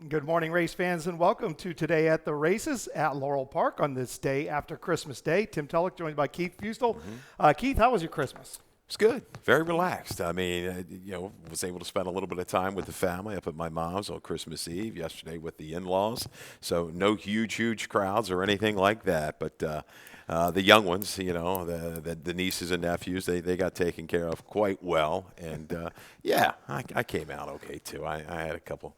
Good morning, race fans, and welcome to Today at the Races at Laurel Park on this day after Christmas Day. Tim Tulloch joined by Keith Fustel. Keith, how was your Christmas? It's good. Very relaxed. I mean, was able to spend a little bit of time with the family up at my mom's on Christmas Eve yesterday with the in-laws. So no huge crowds or anything like that. But the young ones, the nieces and nephews, they got taken care of quite well. And I came out okay too. I had a couple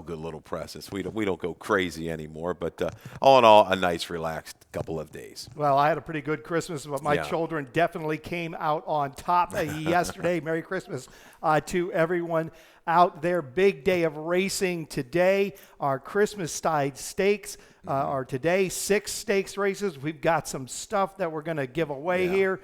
good little presents. We don't go crazy anymore, but all in all, a nice relaxed couple of days. Well, I had a pretty good Christmas, but my children definitely came out on top yesterday. Merry Christmas to everyone out there. Big day of racing today. Our Christmas-tide stakes are today. 6 stakes races. We've got some stuff that we're going to give away here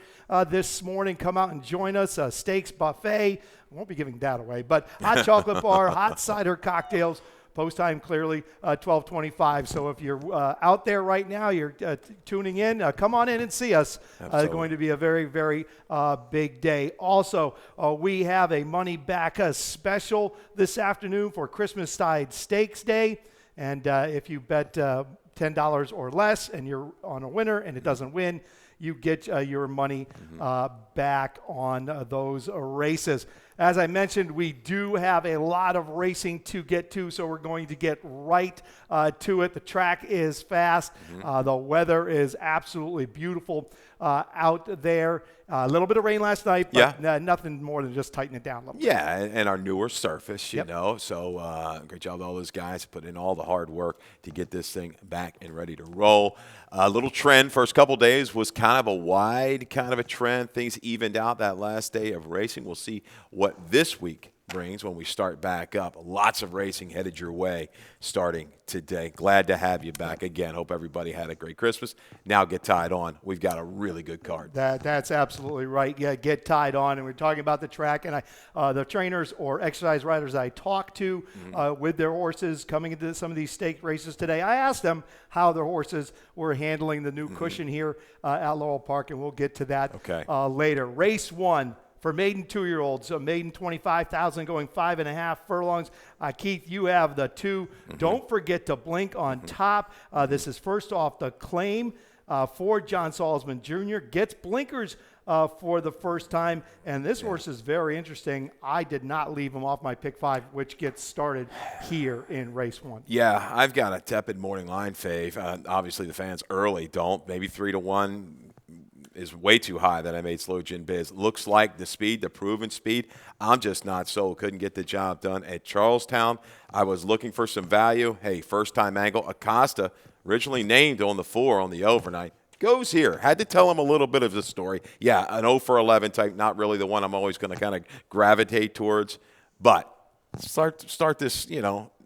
this morning. Come out and join us. Stakes buffet. I won't be giving that away, but hot chocolate bar, hot cider cocktails. Post time clearly 12:25. So if you're out there right now, you're tuning in, come on in and see us. Going to be a very big day. Also, we have a money back special this afternoon for Christmas-tide Stakes Day. And if you bet $10 or less and you're on a winner and it doesn't win, you get your money back on those races. As I mentioned, we do have a lot of racing to get to, so we're going to get right to it. The track is fast. The weather is absolutely beautiful out there. A little bit of rain last night, but nothing more than just tighten it down a little bit. Yeah, and our newer surface, you know. So great job to all those guys put in all the hard work to get this thing back and ready to roll. A little trend first couple days was kind of a wide kind of a trend. Things evened out that last day of racing. We'll see what this week brings when we start back up. Lots of racing headed your way starting today. Glad to have you back again. Hope everybody had a great Christmas. Now get tied on. We've got a really good card. That's absolutely right. Yeah, get tied on. And we're talking about the track. And the trainers or exercise riders I talked to with their horses coming into some of these stake races today, I asked them how their horses were handling the new cushion here at Laurel Park. And we'll get to that later. Race 1. For maiden 2-year-olds, maiden 25,000 going 5.5 furlongs. Keith, you have the 2. Don't forget to blink on top. This is first off the claim for John Salzman Jr. Gets blinkers for the first time. And this horse is very interesting. I did not leave him off my pick 5, which gets started here in race 1. Yeah, I've got a tepid morning line fave. Obviously, the fans early don't. Maybe 3-1. Is way too high that I made Slow Gin Biz. Looks like the speed, the proven speed. I'm just not sold. Couldn't get the job done at Charlestown. I was looking for some value. Hey, first-time angle. Acosta, originally named on the 4 on the overnight, goes here. Had to tell him a little bit of the story. Yeah, an 0 for 11 type, not really the one I'm always going to kind of gravitate towards. But start this,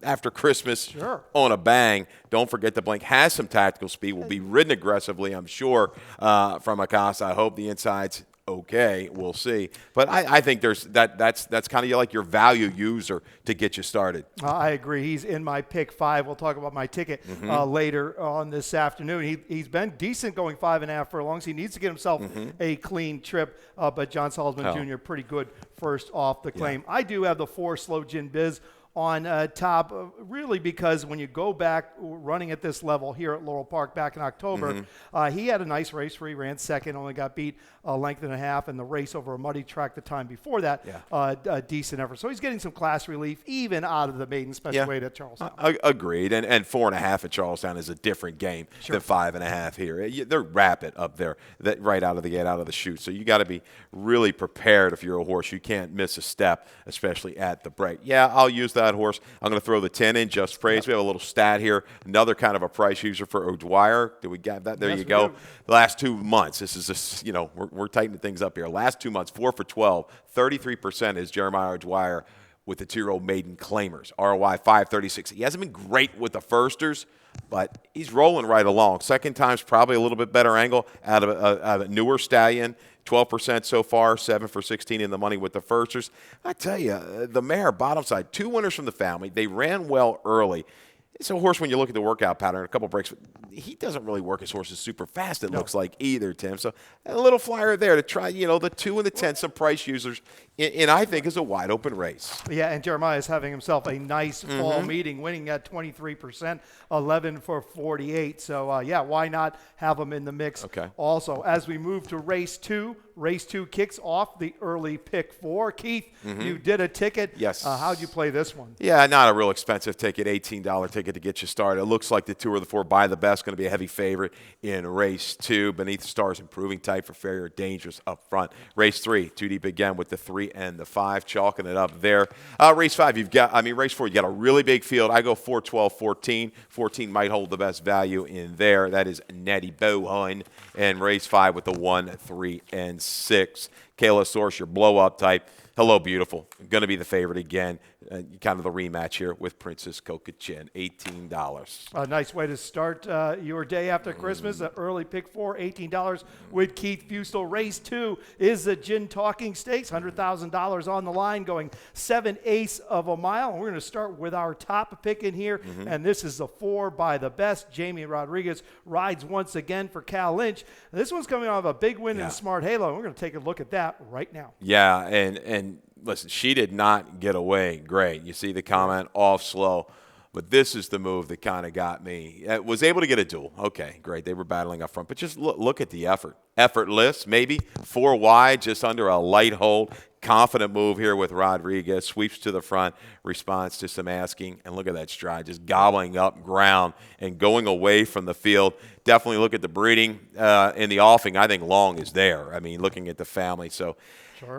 after Christmas on a bang. Don't forget to blink. Has some tactical speed. Will be ridden aggressively, I'm sure, from Acosta. I hope the inside's okay. We'll see. But I think that's kind of like your value user to get you started. I agree. He's in my pick 5. We'll talk about my ticket later on this afternoon. He's been decent going 5.5 furlongs. He needs to get himself a clean trip. But John Salzman Jr. pretty good first off the claim. I do have the 4 Slow Gin Biz on top, really because when you go back running at this level here at Laurel Park back in October, he had a nice race where he ran second, only got beat a length and a half, and the race over a muddy track the time before that, a decent effort. So he's getting some class relief even out of the maiden special weight at Charlestown. Agreed, and 4.5 at Charlestown is a different game than 5.5 here. They're rapid up there, right out of the gate, out of the chute. So you got to be really prepared if you're a horse. You can't miss a step, especially at the break. Yeah, I'll use that horse. I'm going to throw the 10 in, Just Praise. We have a little stat here. Another kind of a price user for O'Dwyer. Do we get that? There you go. The last 2 months, this is we're tightening things up here. Last 2 months, 4 for 12, 33% is Jeremiah O'Dwyer with the 2-year-old maiden claimers. ROI 536. He hasn't been great with the firsters, but he's rolling right along. Second time's probably a little bit better angle out of a newer stallion. 12% so far, 7 for 16 in the money with the firsters. I tell you, the mare, bottom side, 2 winners from the family. They ran well early. It's a horse when you look at the workout pattern, a couple breaks, he doesn't really work his horses super fast, it looks like, either, Tim. So a little flyer there to try, the 2 and the 10, some price users, and I think is a wide open race. Yeah, and Jeremiah is having himself a nice fall meeting, winning at 23%, 11 for 48. So, why not have him in the mix also? As we move to race 2 kicks off the early pick 4. Keith, you did a ticket. Yes. How'd you play this one? Yeah, not a real expensive ticket, $18 ticket to get you started. It looks like the 2 or the 4 by the best going to be a heavy favorite in race 2. Beneath the Stars improving tight for Farrier, dangerous up front. Race 3, 2 deep again with the 3 and the 5, chalking it up there. Race 5, race 4, you got a really big field. I go 4, 12, 14. 14 might hold the best value in there. That is Natty Bohun. And race 5 with the 1, 3, and 6. Kayla Source, your blow-up type. Hello, Beautiful. Going to be the favorite again. Kind of the rematch here with Princess Coca-Chin, $18. A nice way to start your day after Christmas. An early pick 4, $18 with Keith Fustel. Race 2 is the Gin Talking Stakes, $100,000 on the line, going 7/8 of a mile. We're going to start with our top pick in here, and this is the 4 by the best. Jamie Rodriguez rides once again for Cal Lynch. This one's coming off a big win in Smart Halo. We're going to take a look at that right now. Yeah, and listen, she did not get away great. You see the comment, off slow. But this is the move that kind of got me. Was able to get a duel. Okay, great. They were battling up front. But just look at the effort. Effortless, maybe. 4 wide, just under a light hold. Confident move here with Rodriguez. Sweeps to the front. Response to some asking. And look at that stride. Just gobbling up ground and going away from the field. Definitely look at the breeding in the offing. I think Long is there. I mean, looking at the family. So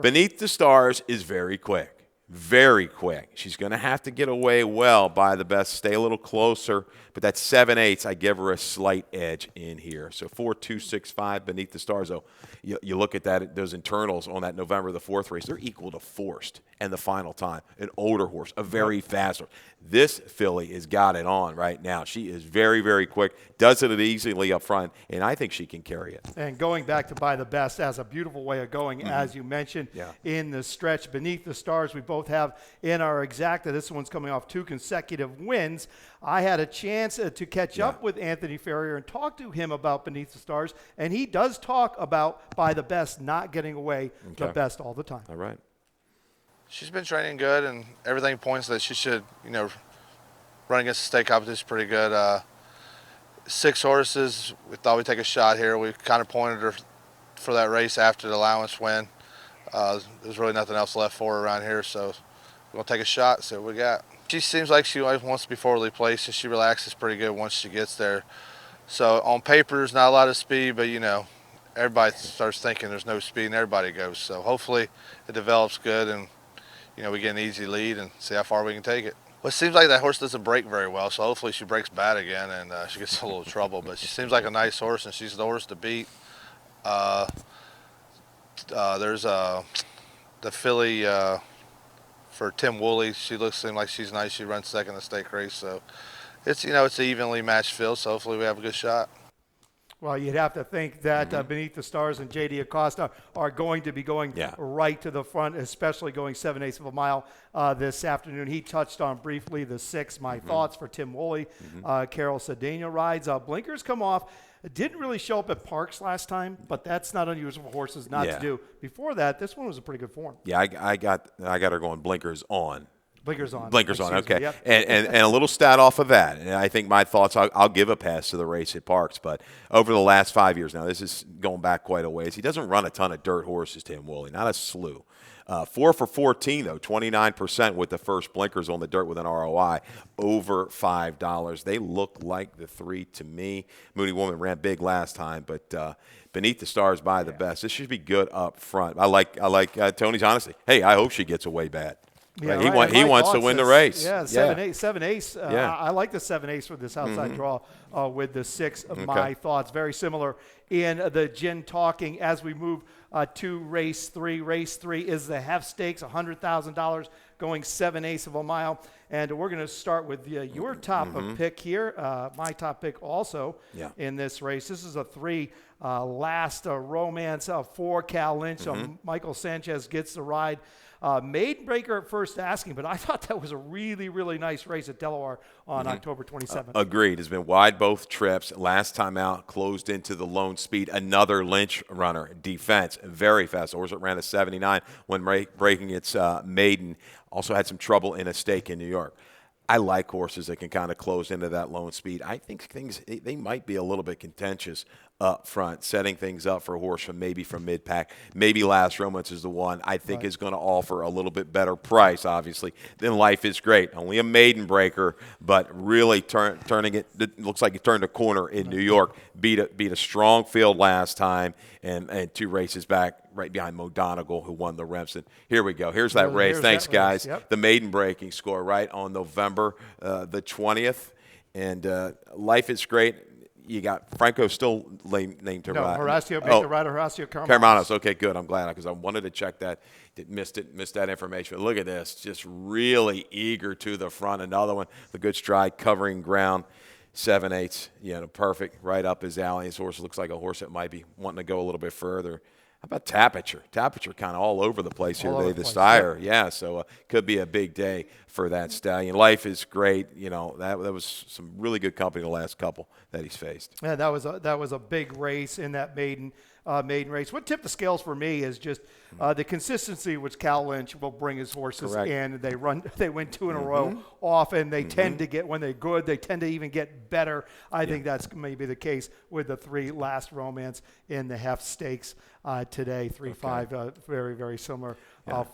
Beneath the Stars is very quick. Very quick. She's going to have to get away well by the best. Stay a little closer. But that 7/8, I give her a slight edge in here. So 4-2-6-5 Beneath the Stars. Though you look at that, those internals on that November the 4th race, they're equal to Forced and the final time. An older horse, a very fast horse. This filly has got it on right now. She is very, very quick. Does it easily up front, and I think she can carry it. And going back to By the Best has a beautiful way of going, as you mentioned, in the stretch. Beneath the Stars, we both have in our exacta. This one's coming off 2 consecutive wins. I had a chance to catch up with Anthony Farrier and talk to him about Beneath the Stars, and he does talk about By the Best not getting away the best all the time. All right. She's been training good, and everything points that she should, run against the state competition pretty good. 6 horses, we thought we'd take a shot here. We kind of pointed her for that race after the allowance win. There's really nothing else left for her around here, so we're going to take a shot, see what we got. She seems like she always wants to be forwardly placed, and she relaxes pretty good once she gets there. So on paper, there's not a lot of speed, but, everybody starts thinking there's no speed, and everybody goes. So hopefully it develops good, and, we get an easy lead and see how far we can take it. Well, it seems like that horse doesn't break very well, so hopefully she breaks bad again and she gets in a little trouble. But she seems like a nice horse, and she's the horse to beat. There's the filly for Tim Woolley. She seems like she's nice. She runs second in the stake race, so it's it's an evenly matched field. So hopefully we have a good shot. Well, you'd have to think that Beneath the Stars and J.D. Acosta are going to be going right to the front, especially going 7/8 of a mile this afternoon. He touched on briefly the 6, my thoughts for Tim Woolley. Carol Cedeno rides. Blinkers come off. Didn't really show up at Parks last time, but that's not unusual for horses not to do. Before that, this one was a pretty good form. Yeah, I got her going blinkers on. Blinkers on. Blinkers on, okay. Yep. And a little stat off of that. And I think my thoughts, I'll give a pass to the race at Parks, but over the last 5 years now, this is going back quite a ways. He doesn't run a ton of dirt horses, Tim Woolley, not a slew. 4 for 14, though, 29% with the first blinkers on the dirt with an ROI over $5. They look like the 3 to me. Moody Woman ran big last time, but Beneath the Stars by the best. This should be good up front. I like Tony's honesty. Hey, I hope she gets away bad. Yeah, right. He wants to win the race. Yeah, 7/8. I like the 7/8 for this outside draw with the 6 of my thoughts. Very similar in the Gin Talking as we move to race 3. Race 3 is the Hef Stakes, $100,000 going 7/8 of a mile. And we're going to start with your top pick here, my top pick also in this race. This is a 3 last romance for Cal Lynch. Michael Sanchez gets the ride. Maiden Breaker at first asking, but I thought that was a really, really nice race at Delaware on October 27th. Agreed. Has been wide both trips. Last time out, closed into the lone speed. Another Lynch runner. Defense, very fast. Horse that ran a 79 when breaking its maiden. Also had some trouble in a stake in New York. I like horses that can kind of close into that lone speed. I think they might be a little bit contentious up front, setting things up for a horse from mid-pack. Maybe Last Romance is the one I think is going to offer a little bit better price, obviously, than Life is Great. Only a maiden breaker, but really turning it. It looks like he turned a corner in New York. Beat a strong field last time, and 2 races back, right behind Mo Donegal, who won the Remsen. Here we go. Here's that race. Thanks, guys. Yep. The maiden breaking score, right, on November the 20th. And Life is Great. You got Franco still named to ride. No, Horacio, the rider Horacio Carmanos. Okay, good. I'm glad because I wanted to check that. Missed that information. But look at this. Just really eager to the front. Another one. The good stride, covering ground. 7/8. Perfect. Right up his alley. His horse looks like a horse that might be wanting to go a little bit further. How about Tapiture? Tapiture kind of all over the place here today, the sire. Yeah, so could be a big day for that stallion. Life is Great. That was some really good company the last couple that he's faced. Yeah, that was a big race in that maiden race. What tipped the scales for me is just the consistency which Cal Lynch will bring his horses in. They win 2 in a row often. They tend to get, when they're good, they tend to even get better. I think that's maybe the case with the 3 Last Romance in the Heft Stakes today. 3-5, very, very similar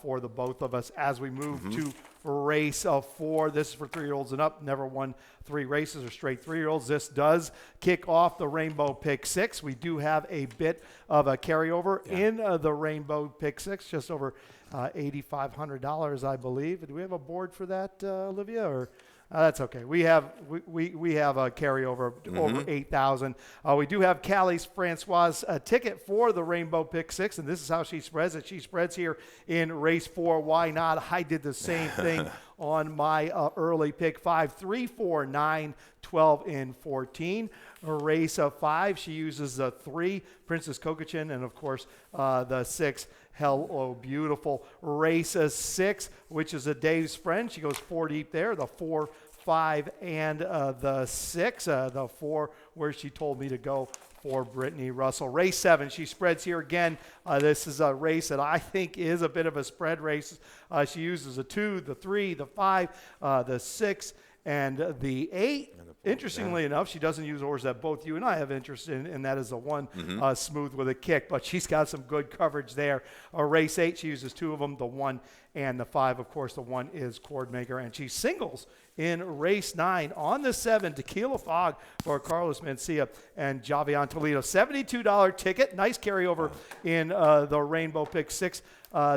for the both of us. As we move to race 4, this is for 3-year-olds and up. Never won 3 races or straight 3-year-olds. This does kick off the Rainbow Pick 6. We do have a bit of a carryover in the Rainbow Pick 6, just over $8,500, I believe. Do we have a board for that, Olivia? Or that's okay. We have a carryover over 8,000. We do have Callie's Francois ticket for the Rainbow Pick 6, and this is how she spreads it. She spreads here in race 4. Why not? I did the same thing on my early pick 5, 3, 4, 9, 12, and 14. Race 5, she uses the 3, Princess Kokachin, and of course the 6, Hello Beautiful. Race 6, which is a Dave's friend. She goes 4 deep there. The 4, 5, and the 6. The 4 where she told me to go for Brittany Russell. Race 7, she spreads here again. This is a race that I think is a bit of a spread race. She uses the 2, the 3, the 5, the 6, and the 8. Interestingly enough, she doesn't use a horse that both you and I have interest in, and that is the 1, Smooth with a Kick. But she's got some good coverage there. Race 8, she uses 2 of them, the 1 and the 5. Of course, the 1 is Cordmaker, and she singles in race 9 on the 7, Tequila Fog for Carlos Mencia and Javion Toledo. $72 ticket. Nice carryover in the Rainbow Pick 6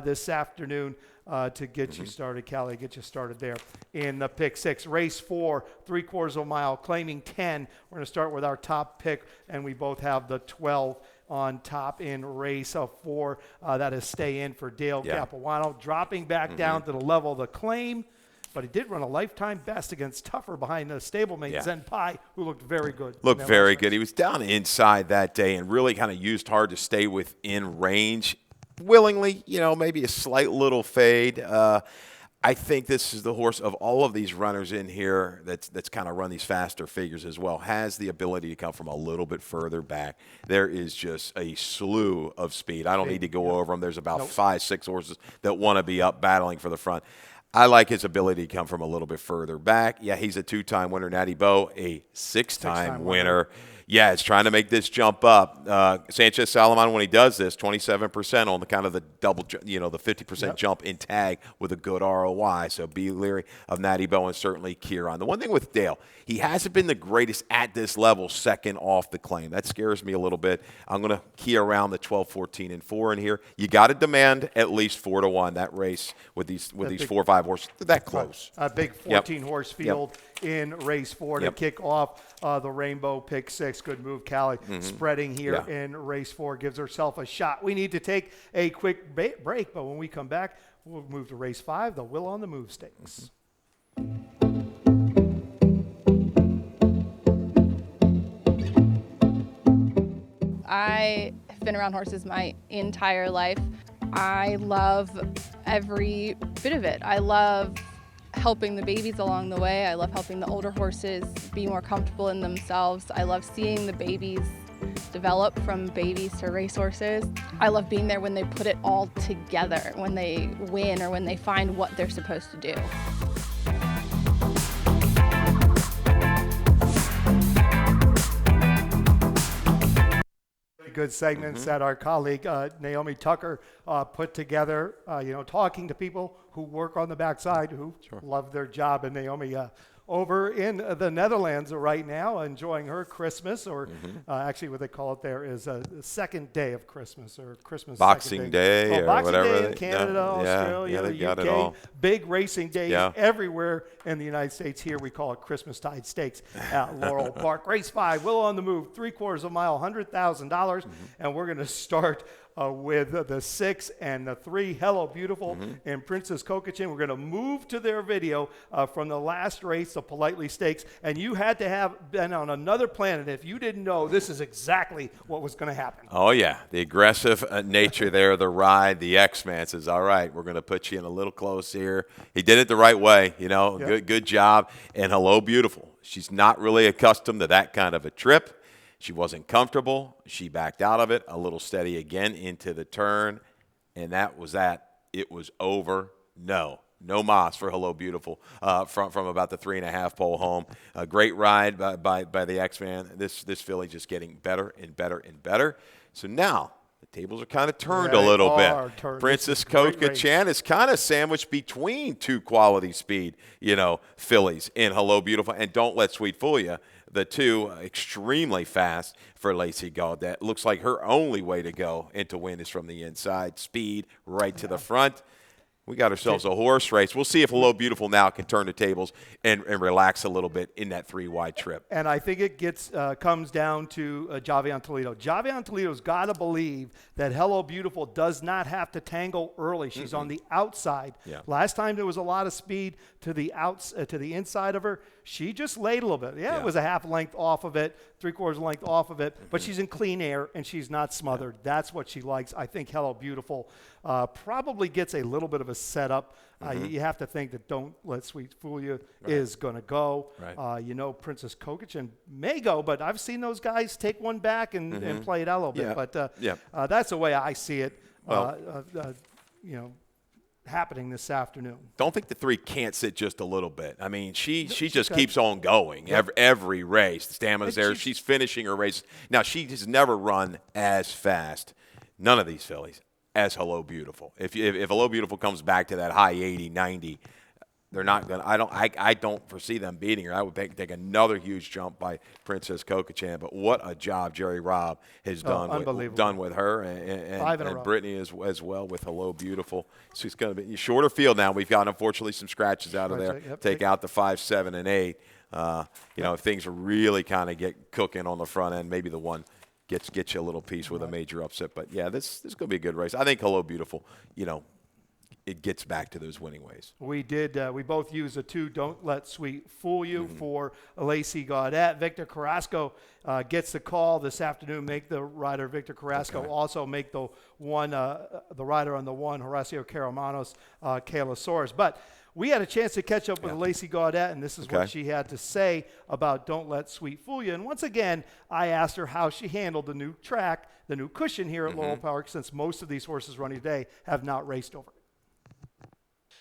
this afternoon. To get you started, Callie, get you started there in the pick 6. Race 4, 3/4 of a mile, claiming 10. We're going to start with our top pick, and we both have the 12 on top in race 4. That is Stay In for Dale Capuano, dropping back down to the level of the claim. But he did run a lifetime best against Tougher behind the stablemate Zen Pai, who looked very good. Looked very good. He was down inside that day and really kind of used hard to stay within range. Willingly, maybe a slight little fade. I think this is the horse of all of these runners in here that's kind of run these faster figures as well, has the ability to come from a little bit further back. There is just a slew of speed. I don't need to go over them. There's about 5, 6 horses that want to be up battling for the front. I like his ability to come from a little bit further back. Yeah, he's a 2-time winner. Natty Bo, a 6-time winner. Yeah, it's trying to make this jump up. Sanchez Salomon, when he does this, 27% on the kind of the double, the 50% jump in tag with a good ROI. So be leery of Natty Bo and certainly Kieran. The one thing with Dale, he hasn't been the greatest at this level second off the claim. That scares me a little bit. I'm going to key around the 12, 14, and 4 in here. You got to demand at least 4-1 that race with these 4 or 5 horses. That close. A big 14-horse field in race 4 to kick off the Rainbow Pick 6. Good move, Callie. Spreading here in race 4 gives herself a shot. We need to take a quick break, but when we come back, we'll move to race 5, the Will on the Move Stakes. I have been around horses my entire life. I love every bit of it. I love helping the babies along the way. I love helping the older horses be more comfortable in themselves. I love seeing the babies develop from babies to racehorses. I love being there when they put it all together, when they win or when they find what they're supposed to do. Good segments that our colleague Naomi Tucker put together, talking to people who work on the backside who love their job. And Naomi over in the Netherlands right now, enjoying her Christmas, or actually what they call it there is the second day of Christmas, or Christmas Boxing Day, or Boxing whatever. Day in Canada, Australia, they the got UK. it all. Big racing days everywhere in the United States. Here we call it Christmastide Stakes at Laurel Park. Race 5, Will on the Move, 3/4 of a mile, $100,000. And we're going to start with the 6 and the 3, Hello Beautiful and Princess Kokachin. We're going to move to their video from the last race, the Politely Stakes. And you had to have been on another planet if you didn't know this is exactly what was going to happen. Oh, yeah. The aggressive nature there, the ride, the X-Man says, all right, we're going to put you in a little close here. He did it the right way, good job. And Hello Beautiful. She's not really accustomed to that kind of a trip. She wasn't comfortable. She backed out of it, a little steady again into the turn, and that was that. It was over. No mas for Hello Beautiful from about the 3.5 pole home. A great ride by the X-Man. This filly just getting better and better and better. So now the tables are kind of turned a little bit. Princess Kokachin is kind of sandwiched between two quality speed, fillies in Hello Beautiful and Don't Let Sweet Fool You. The two extremely fast for Lacey Gaudet. Looks like her only way to go and to win is from the inside. Speed right to the front. We got ourselves a horse race. We'll see if Hello Beautiful now can turn the tables and relax a little bit in that 3-wide trip. And I think it comes down to Javion Toledo. Javion Toledo's got to believe that Hello Beautiful does not have to tangle early. She's on the outside. Yeah. Last time there was a lot of speed to the inside of her. She just laid a little bit. Yeah, it was a half length off of it, 3/4 length off of it, but she's in clean air and she's not smothered. That's what she likes. I think Hello Beautiful probably gets a little bit of a setup. You have to think that Don't Let Sweet Fool You is going to go. Right. Princess Kokachin may go, but I've seen those guys take one back and play it out a little bit. But that's the way I see it. Happening this afternoon. Don't think the 3 can't sit just a little bit. I mean, she just keeps on going every race. The stamina's there. She's finishing her race. Now, she has never run as fast, none of these fillies, as Hello Beautiful. If Hello Beautiful comes back to that high 80, 90, they're not going to – I don't foresee them beating her. I would take another huge jump by Princess Kokachin. But what a job Jerry Robb has done with her and Brittany as well with Hello Beautiful. So it's going to be a shorter field now. We've got, unfortunately, some scratches out of there. Take out the 5, 7, and 8. If things really kind of get cooking on the front end, maybe the one gets you a little piece with a major upset. But, yeah, this is going to be a good race. I think Hello Beautiful, it gets back to those winning ways. We did. We both used a 2, Don't Let Sweet Fool You for Lacey Gaudet. Victor Carrasco gets the call this afternoon. Make the rider Victor Carrasco also make the one, the rider on the 1, Horacio Caramanos, Kayla Soares. But we had a chance to catch up with Lacey Gaudet, and this is what she had to say about Don't Let Sweet Fool You. And once again, I asked her how she handled the new track, the new cushion here at Laurel Park, since most of these horses running today have not raced over.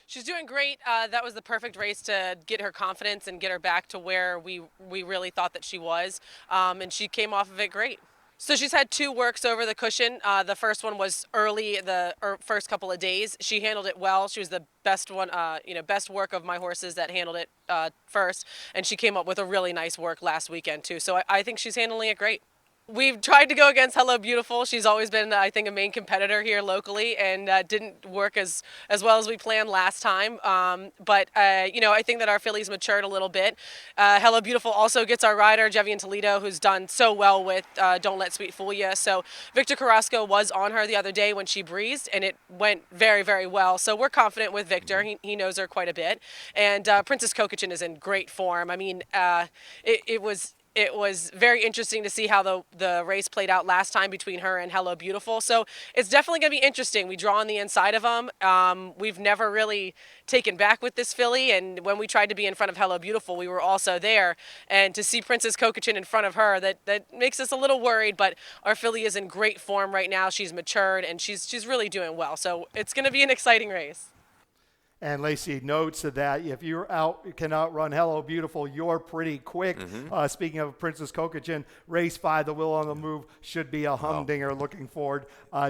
She's doing great. That was the perfect race to get her confidence and get her back to where we really thought that she was. And she came off of it great. So she's had 2 works over the cushion. The first one was early, the first couple of days. She handled it well. She was the best one, best work of my horses that handled it first. And she came up with a really nice work last weekend too. So I think she's handling it great. We've tried to go against Hello Beautiful. She's always been, I think, a main competitor here locally, and didn't work as well as we planned last time. But I think that our fillies matured a little bit. Hello Beautiful also gets our rider, Javion Toledo, who's done so well with Don't Let Sweet Fool Ya. So Victor Carrasco was on her the other day when she breezed, and it went very, very well. So we're confident with Victor. He knows her quite a bit. And Princess Kokachin is in great form. I mean, it was it was very interesting to see how the race played out last time between her and Hello Beautiful. So it's definitely going to be interesting. We draw on the inside of them. We've never really taken back with this filly, and when we tried to be in front of Hello Beautiful, we were also there. And to see Princess Kokachin in front of her, that makes us a little worried. But our filly is in great form right now. She's matured, and she's really doing well. So it's going to be an exciting race. And Lacey notes that if you can outrun Hello Beautiful, you're pretty quick. Speaking of Princess Kokachin, race 5, the Will on the Move, should be a humdinger. Looking forward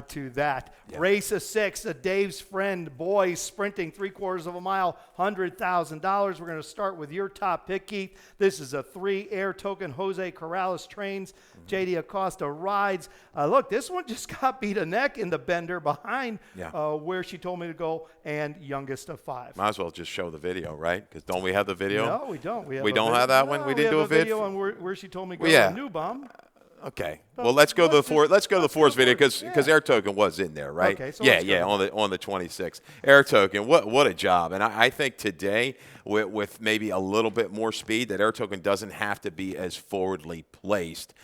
to that. Yeah. Race 6, Dave's Friend boys sprinting 3/4 of a mile, $100,000. We're going to start with your top pick, Keith. This is a 3 air token. Jose Corrales trains. JD Acosta rides. Look, this one just got beat a neck in the bender behind where she told me to go, and youngest of 5. Might as well just show the video, right? Because don't we have the video? No, we don't. We don't have that one. We didn't do a video on where she told me to go yeah. to New Bomb. Okay. Well, let's go to the Force. Let's go to the Force video because Air Token was in there, right? Okay, so on the 26th. Air Token, what a job! And I think today with maybe a little bit more speed, that Air Token doesn't have to be as forwardly placed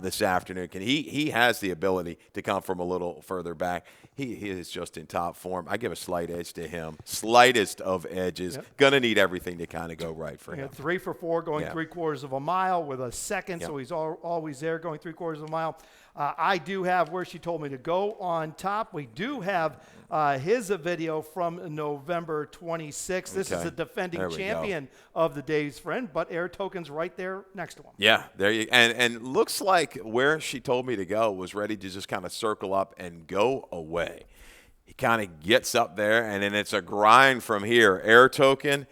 this afternoon. He has the ability to come from a little further back. He is just in top form. I give a slight edge to him. Slightest of edges. Yep. Gonna need everything to kind of go right for him. 3 for 4 going 3/4 of a mile with a second, so he's always there going 3/4 of a mile. I do have where she told me to go on top. We do have his video from November 26th. This is a defending champion of the Dave's Friend, but Air Token's right there next to him. Yeah, there you and looks like where she told me to go was ready to just kind of circle up and go away. He kind of gets up there, and then it's a grind from here. Air Token,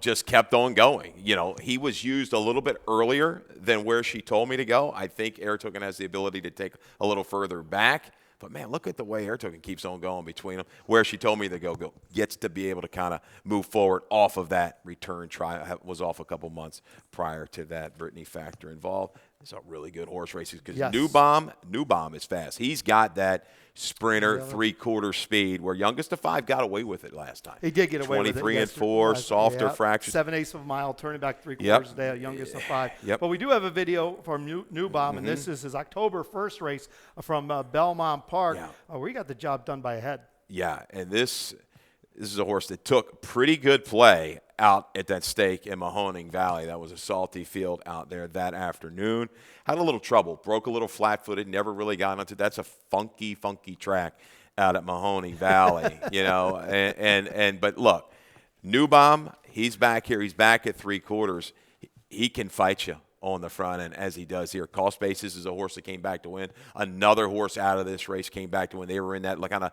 just kept on going. He was used a little bit earlier than where she told me to go. I think Air Token has the ability to take a little further back. But, man, look at the way Air Token keeps on going between them. Where she told me to go gets to be able to kind of move forward off of that return try. Was off a couple months prior to that. Brittany Factor involved. It's a really good horse race because New Bomb is fast. He's got that sprinter 3/4 speed where youngest of 5 got away with it last time. He did get away with it. 23 and 4, softer fractures. 7/8 of a mile, turning back 3/4 a day, youngest of 5. But we do have a video from New Bomb, and this is his October 1st race from Belmont Park, where he got the job done by a head. Yeah, and this is a horse that took pretty good play out at that stake in Mahoning Valley. That was a salty field out there that afternoon. Had a little trouble, broke a little flat-footed, never really got onto. That's a funky track out at Mahoning Valley, But look, New Bomb, he's back here. He's back at 3/4. He can fight you on the front end as he does here. Cost Basis is a horse that came back to win. Another horse out of this race came back to win. They were in that kind of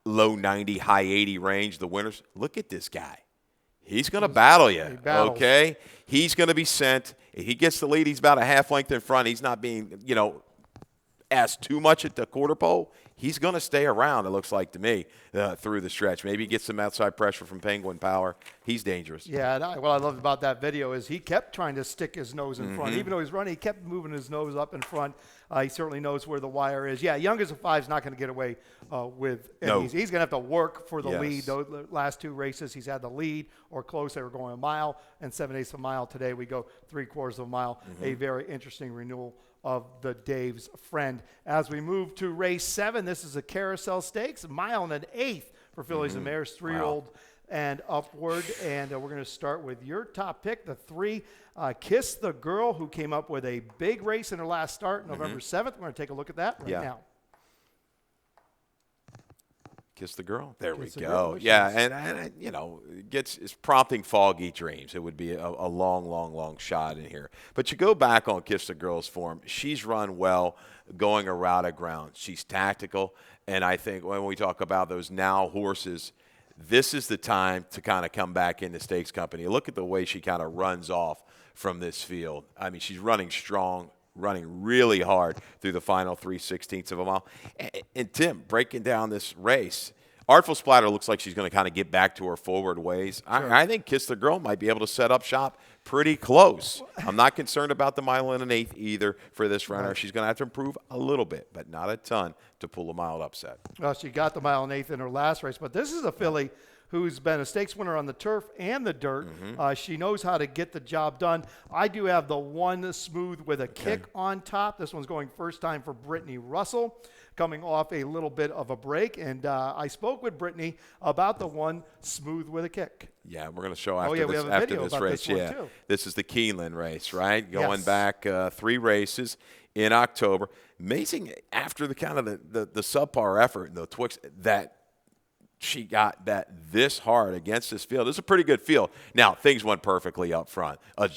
low 90, high 80 range. The winners. Look at this guy. He's going to battle you, okay? He's going to be sent. If he gets the lead, he's about a half length in front. He's not being, asked too much at the quarter pole. He's going to stay around, it looks like to me, through the stretch. Maybe get some outside pressure from Penguin Power. He's dangerous. Yeah, and what I loved about that video is he kept trying to stick his nose in front. Even though he's running, he kept moving his nose up in front. He certainly knows where the wire is. Yeah, youngest of 5 is not going to get away with it. No. He's going to have to work for the lead. The last 2 races, he's had the lead or close. They were going a mile and 7/8 of a mile. Today we go 3/4 of a mile. A very interesting renewal of the Dave's Friend. As we move to race 7, this is a carousel stakes, a mile and an eighth for fillies and mares, 3-year-old and upward. And we're going to start with your top pick, the 3, Kiss the Girl, who came up with a big race in her last start, November 7th. We're going to take a look at that right now. Kiss the Girl. There we Kiss the go. Girl, Yeah, and it's prompting foggy dreams. It would be a long shot in here. But you go back on Kiss the Girl's form. She's run well going around a ground. She's tactical, and I think when we talk about those now horses, this is the time to kind of come back into stakes company. Look at the way she kind of runs off from this field. I mean, she's running strong, running really hard through the final 3/16 of a mile. And Tim, breaking down this race, Artful Splatter looks like she's going to kind of get back to her forward ways. Sure. I think Kiss the Girl might be able to set up shop pretty close. I'm not concerned about the mile and an eighth either for this runner. She's going to have to improve a little bit, but not a ton to pull a mild upset. Well, she got the mile and eighth in her last race, but this is a filly who's been a stakes winner on the turf and the dirt. She knows how to get the job done. I do have the one Smooth with a Kick on top. This one's going first time for Brittany Russell, coming off a little bit of a break. And I spoke with Brittany about the one Smooth with a Kick. Yeah, we're going to show after we this, have a after video this about race. this one, too. This is the Keeneland race, right? Going Yes. back 3 races in October. Amazing after the kind of the subpar effort and the Twix that she got that this hard against this field. It's a pretty good field. Now, things went perfectly up front. A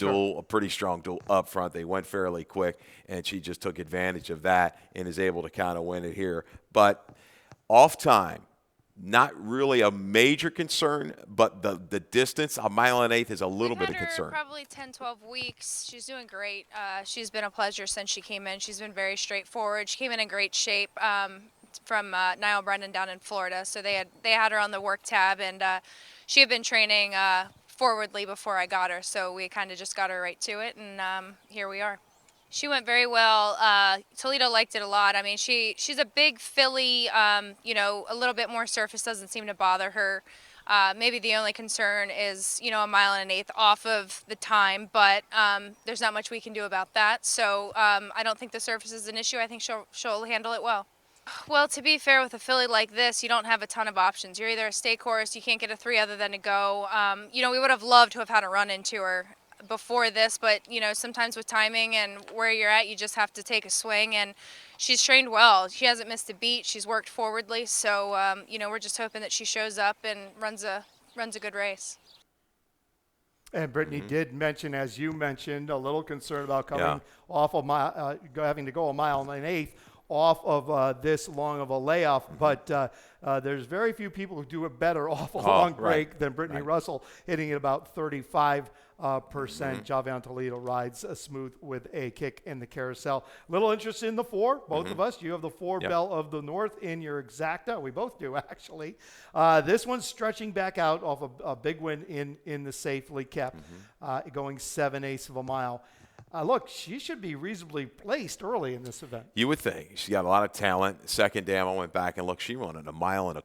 pretty strong duel up front. They went fairly quick, and she just took advantage of that and is able to kind of win it here. But off time, not really a major concern, but the distance, a mile and 1/8 is a little bit of concern. Probably 10, 12 weeks. She's doing great. She's been a pleasure since she came in. She's been very straightforward. She came in great shape from Niall Brennan down in Florida. So they had her on the work tab, and she had been training forwardly before I got her. So we kind of just got her right to it, and here we are. She went very well. Toledo liked it a lot. I mean, she's a big filly, you know, a little bit more surface doesn't seem to bother her. Maybe the only concern is, you know, a mile and 1/8 off of the time, but there's not much we can do about that. So I don't think the surface is an issue. I think she'll handle it well. Well, to be fair, with a filly like this, you don't have a ton of options. You're either a stake horse, you can't get a 3 other than to go. You know, we would have loved to have had a run into her before this, but you know, sometimes with timing and where you're at, you just have to take a swing, and she's trained well. She hasn't missed a beat. She's worked forwardly, so you know, we're just hoping that she shows up and runs a good race. And Brittany did mention, as you mentioned, a little concern about coming off a mile, having to go a mile and 1/8 off of this long of a layoff, but there's very few people who do it better off a long break than Brittany Russell, hitting it about 35%. Javion Toledo rides a Smooth with a Kick in the carousel. Little interest in the 4, both of us. You have the 4 Belle of the North in your exacta. We both do, actually. This one's stretching back out off a big win in the Safely Kept, going 7/8 of a mile. Look, she should be reasonably placed early in this event. You would think. She got a lot of talent. Second dam, I went back and looked. She won 1.25 miles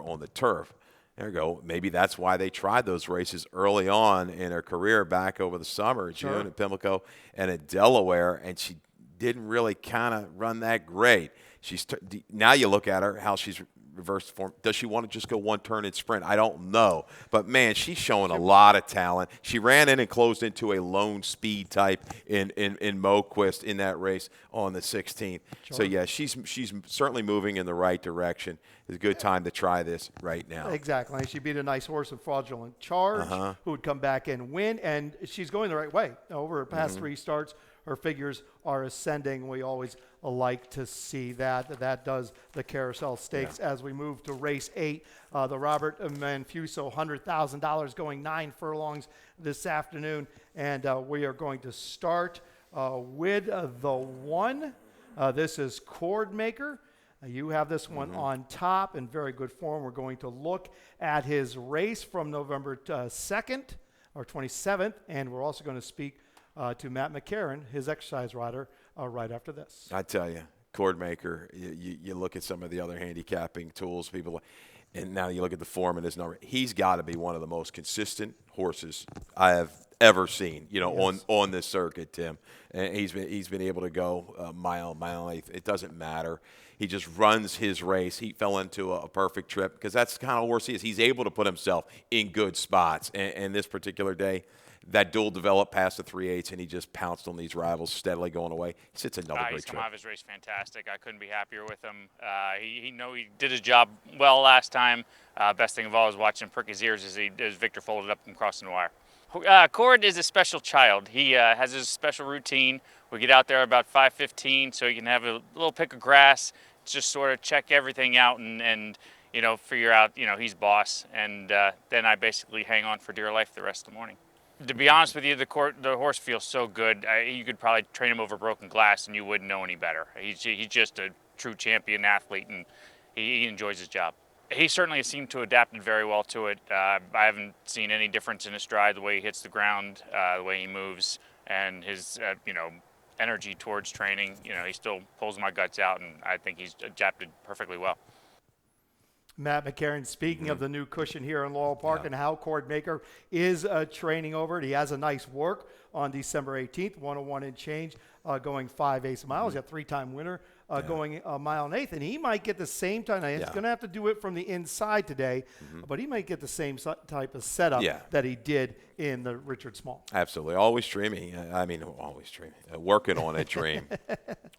on the turf. There you go. Maybe that's why they tried those races early on in her career back over the summer, June at Pimlico and at Delaware, and she didn't really kind of run that great. Now you look at her, how she's reversed form. Does she want to just go one turn and sprint? I don't know. But, man, she's showing a lot of talent. She ran in and closed into a lone speed type in Moquist in that race on the 16th. So, yeah, she's certainly moving in the right direction. It's a good time to try this right now. Exactly. She beat a nice horse in Fraudulent Charge who would come back and win, and she's going the right way. Over her past 3 starts, her figures are ascending. We always like to see that. That does the Carousel Stakes. As we move to race 8, the Robert Manfuso $100,000 going 9 furlongs this afternoon, and we are going to start with the 1. This is Cord Maker. You have this one on top in very good form. We're going to look at his race from November 2nd or 27th, and we're also going to speak to Matt McCarron, his exercise rider, right after this. I tell you, Cord Maker, you look at some of the other handicapping tools, people, and now you look at the form and his number. He's got to be one of the most consistent horses I have ever seen, on this circuit, Tim. And he's been able to go a mile and 1/8. It doesn't matter. He just runs his race. He fell into a perfect trip because that's the kind of horse he is. He's able to put himself in good spots. And this particular day, that duel developed past the 3/8, and he just pounced on these rivals, steadily going away. He sits another great He's come trip. out of his race fantastic. I couldn't be happier with him. He did his job well last time. Best thing of all is watching him prick his ears as Victor folded up and crossing the wire. Cord is a special child. He has his special routine. We get out there about 5:15 so he can have a little pick of grass, just sort of check everything out and figure out, he's boss. And then I basically hang on for dear life the rest of the morning. To be honest with you, the horse feels so good. You could probably train him over broken glass and you wouldn't know any better. He's just a true champion athlete, and he enjoys his job. He certainly seemed to adapt very well to it. I haven't seen any difference in his stride, the way he hits the ground, the way he moves, and his energy towards training. He still pulls my guts out, and I think he's adapted perfectly well. Matt McCarron, speaking of the new cushion here in Laurel Park and how Cordmaker is training over it. He has a nice work on December 18th, 101 and change, going 5/8 miles. He's a 3-time winner going a mile and eighth. And he might get the same time. Now, he's going to have to do it from the inside today, but he might get the same type of setup that he did in the Richard Small. Absolutely. Always dreaming. Always dreaming. Working on a dream.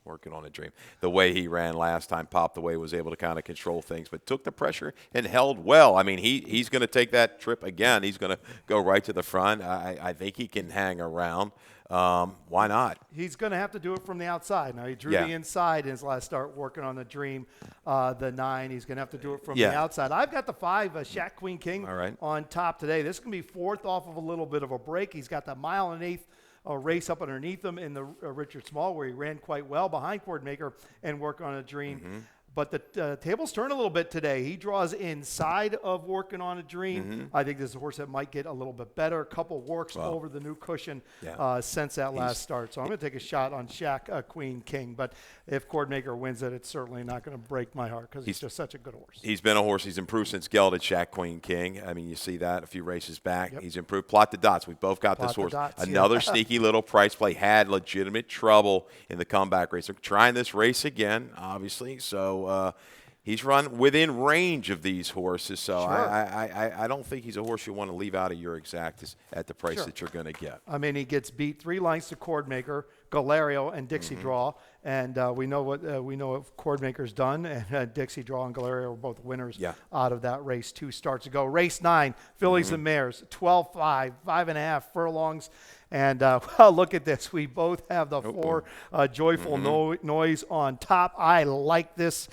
Working on a dream. The way he ran last time, popped away, was able to kind of control things, but took the pressure and held well. I mean, he's going to take that trip again. He's going to go right to the front. I think he can hang around. Why not? He's going to have to do it from the outside. Now, he drew the inside in his last start working on the Dream, the 9. He's going to have to do it from the outside. I've got the 5, Shaq Queen King, on top today. This is going to be fourth off of a little bit of a break. He's got the mile and eighth race up underneath him in the Richard Small, where he ran quite well behind Cordmaker and worked on a Dream. But the tables turn a little bit today. He draws inside of working on a Dream. I think this is a horse that might get a little bit better. A couple works over the new cushion since that last start. So I'm going to take a shot on Shaq Queen King. But if Cordmaker wins it, it's certainly not going to break my heart because he's just such a good horse. He's been a horse. He's improved since gelded, Shaq Queen King. I mean, you see that a few races back. He's improved. Plot the dots. We both got this horse. Another sneaky little price play. Had legitimate trouble in the comeback race. They're trying this race again, obviously. So he's run within range of these horses. So I don't think he's a horse you want to leave out of your exactas at the price that you're going to get. I mean, he gets beat 3 lengths to Cordmaker, Galerio, and Dixie Draw. And we know what Cordmaker's done. And Dixie Draw and Galerio were both winners out of that race 2 starts ago. Race 9, fillies and mares, 12-5, 5.5 furlongs. And look at this. We both have the 4 Joyful Noise on top. I like this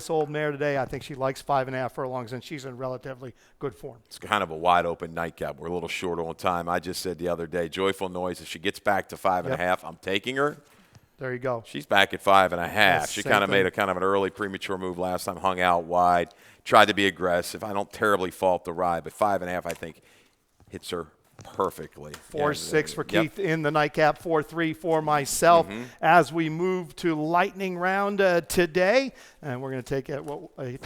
old mare today. I think she likes 5.5 furlongs, and she's in relatively good form. It's kind of a wide open nightcap. We're a little short on time. I just said the other day, Joyful Noise, if she gets back to 5.5, I'm taking her. There you go. She's back at 5.5. She kind of made a kind of an early premature move last time, hung out wide, tried to be aggressive. I don't terribly fault the ride, but 5.5, I think, hits her perfectly. 4-6 for Keith in the nightcap, 4-3 for myself as we move to lightning round today. And we're going to take a look at what we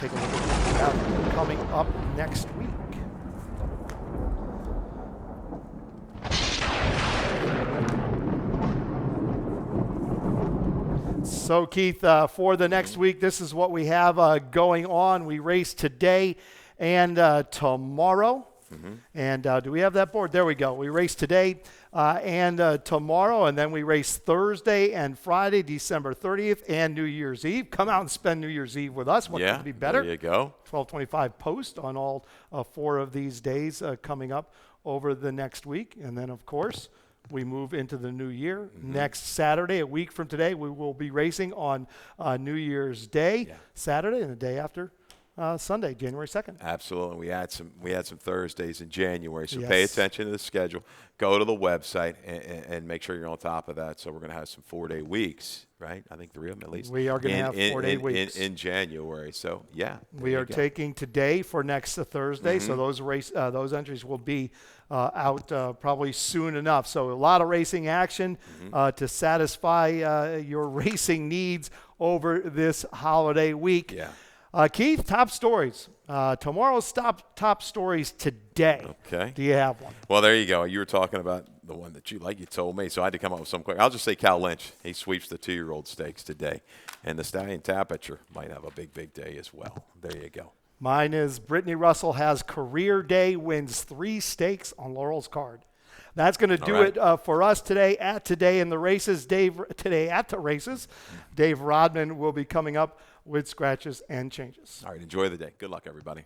have coming up next week. So, Keith, for the next week, this is what we have going on. We race today and tomorrow. And do we have that board? There we go. We race today and tomorrow, and then we race Thursday and Friday, December 30th, and New Year's Eve. Come out and spend New Year's Eve with us. What could be better? There you go. 12:25 post on all 4 of these days coming up over the next week. And then, of course, we move into the new year. Next Saturday, a week from today, we will be racing on New Year's Day, Saturday, and the day after Sunday, January 2nd. Absolutely. We had some Thursdays in January, so pay attention to the schedule. Go to the website and make sure you're on top of that. So we're going to have some 4-day weeks, right? I think 3 of them at least. We are going to have 4-day weeks. In January. So, we are taking today for next Thursday, so those entries will be out probably soon enough. So a lot of racing action to satisfy your racing needs over this holiday week. Yeah. Keith, top stories. Tomorrow's top stories today. Okay. Do you have one? Well, there you go. You were talking about the one that you like. You told me, so I had to come up with some quick. I'll just say Cal Lynch. He sweeps the 2-year-old stakes today. And the Stallion Tapature might have a big day as well. There you go. Mine is Brittany Russell has career day, wins 3 stakes on Laurel's card. That's going to do it for us today at Today in the Races. Today at the Races, Dave Rodman will be coming up with scratches and changes. All right, enjoy the day. Good luck, everybody.